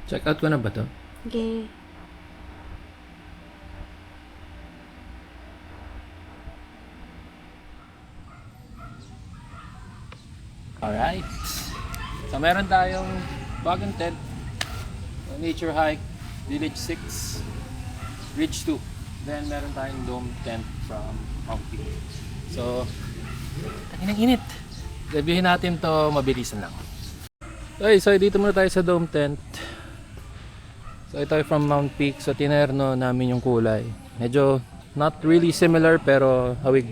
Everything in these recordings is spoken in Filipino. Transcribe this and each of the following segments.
Check out ko na ba to? Okay. Alright. So meron tayong bagong tent. Nature Hike, Village 6, Ridge 2. Then meron tayong dome tent from Mount Peak. So, ang init. Reviewin natin to, mabilisan lang. Okay, so dito muna tayo sa dome tent. So ito ay from Mount Peak. So tinerno namin yung kulay. Medyo not really similar pero hawig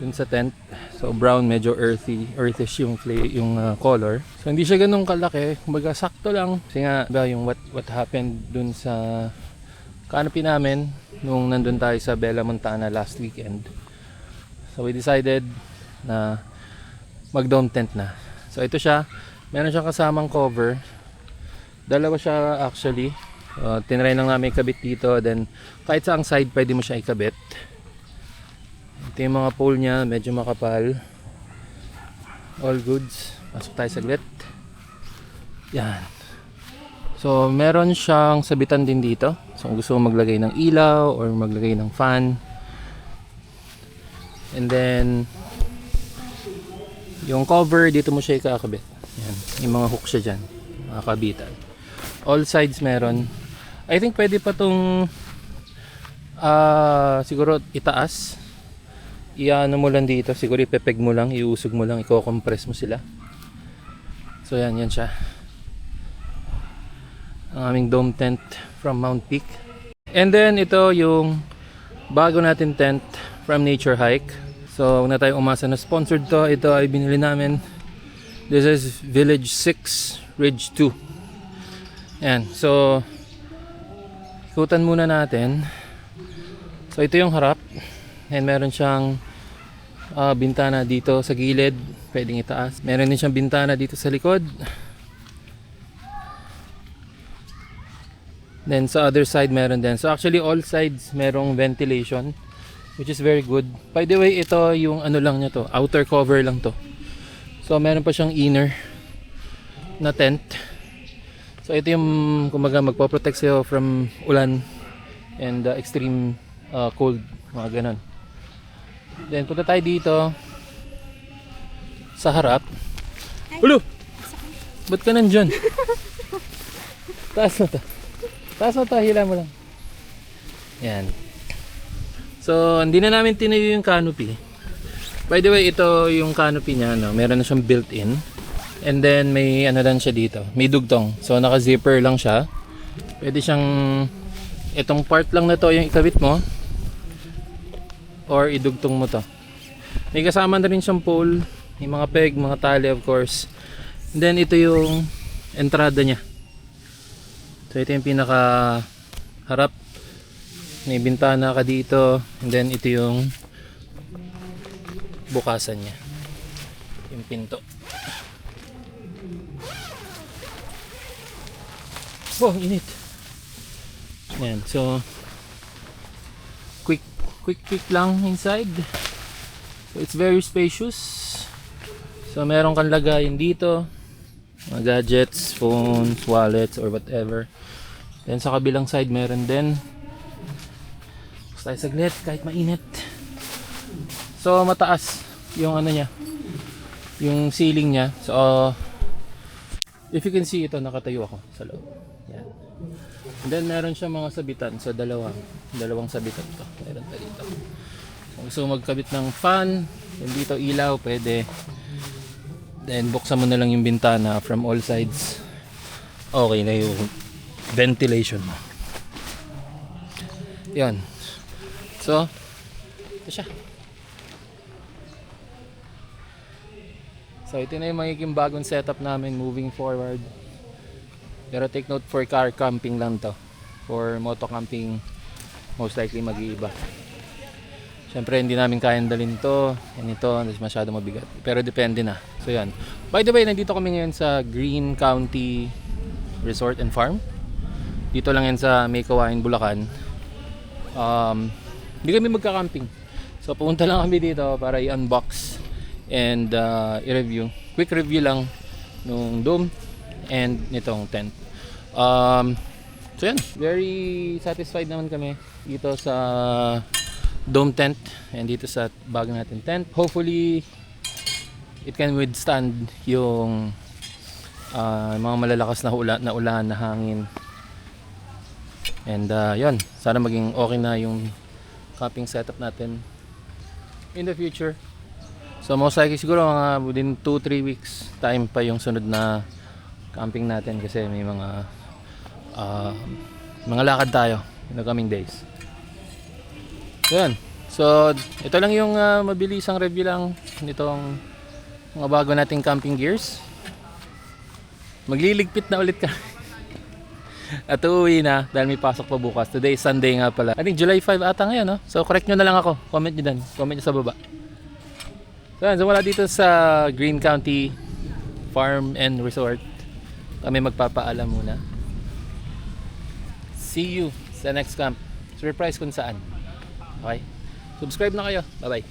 dun sa tent. So brown, medyo earthish yung color. So hindi siya ganun kalaki, kumbaga sakto lang. Kasi nga yung what happened dun sa canopy namin nung nandun tayo sa Bella Montana last weekend. So we decided na mag dome tent na. So ito siya, meron siyang kasamang cover. Dalawa siya actually. Tinry lang namin ikabit dito, then kahit saang side pwede mo siya ikabit. Ito yung mga pole niya, medyo makapal. All goods. Pasok tayo saglit. Yan. So meron siyang sabitan din dito. So kung gusto mo maglagay ng ilaw or maglagay ng fan. And then yung cover dito mo siya ikakabit. Yan. Yung mga hook siya dyan. Makakabitan. All sides meron. I think pwede pa tong siguro itaas. Iano mo lang dito, siguro ipepeg mo lang, iusog mo lang, i-compress mo sila. So yan siya. Ang aming dome tent from Mount Peak. And then ito yung bago natin tent from Nature Hike. So huwag na tayong umasa na sponsored to. Ito ay binili namin. This is Village 6 Ridge 2. Yan. So ikutan muna natin. So ito yung harap. And meron siyang bintana dito sa gilid, pwedeng itaas. Meron din siyang bintana dito sa likod. Then sa other side meron din. So actually all sides merong ventilation, which is very good. By the way, ito yung ano lang niya to, outer cover lang to. So meron pa siyang inner na tent. So ito yung kumbaga magpo-protect sa'yo from ulan and extreme cold, mga ganon. Then punta tayo dito sa harap. Ulo! Ba't ka nandyan? Taas mo to, hila mo lang. Yan. So hindi na namin tinayo yung canopy. By the way, ito yung canopy niya, no? Meron na siyang built-in. And then may ano lang siya dito, may dugtong. So naka-zipper lang siya. Pwede siyang, itong part lang na to yung ikabit mo or idugtong mo to. May kasama na rin siyang pole, yung mga peg, mga tali of course. And then ito yung entrada niya. So ito yung pinaka harap. May bintana ka dito. And then ito yung bukasan niya. Yung pinto. Wow, init. Yan, so quick lang inside. So it's very spacious. So meron kang lagayin dito, mga gadgets, phones, wallets or whatever. Then sa kabilang side meron din. Basta tayo saglit kahit mainit. So mataas yung ano niya, yung ceiling niya. So if you can see, ito nakatayo ako sa loob. Yan. And then meron siya mga sabitan. So dalawang sabitan to. Meron pa dito. Kung gusto mo magkabit ng fan, yung dito ilaw, pwede. Then buksan mo na lang yung bintana from all sides. Okay na yung ventilation mo. Yan. So ito siya. So ito na yung magiging bagong setup namin moving forward. Pero take note, for car camping lang to. For moto camping, most likely mag-iiba. Siyempre hindi namin kayang dalhin to. Yan ito, masyado mabigat. Pero depende na. So yan. By the way, nandito kami ngayon sa Green County Resort and Farm. Dito lang yan sa May Kawain, Bulacan. Hindi kami magka-camping. So pumunta lang kami dito para i-unbox and i-review. Quick review lang nung dome and nitong tent. So yan, very satisfied naman kami dito sa dome tent and dito sa bago natin tent. Hopefully it can withstand yung mga malalakas na ulan na hangin. And yun, sana maging okay na yung camping setup natin in the future. So most likely siguro mga within 2-3 weeks time pa yung sunod na camping natin kasi may mga lakad tayo in the coming days. Yun. So ito lang yung mabilisang review lang nitong mga bago nating camping gears. Magliligpit na ulit ka. At uuwi na dahil may pasok pa bukas. Today is Sunday nga pala. I think July 5 ata ngayon, no? So correct nyo na lang ako. Comment nyo dan. Comment nyo sa baba. So, yan, so wala dito sa Green County Farm and Resort. Kami magpapaalam muna. See you sa next camp. Surprise kung saan. Okay? Subscribe na kayo. Bye bye.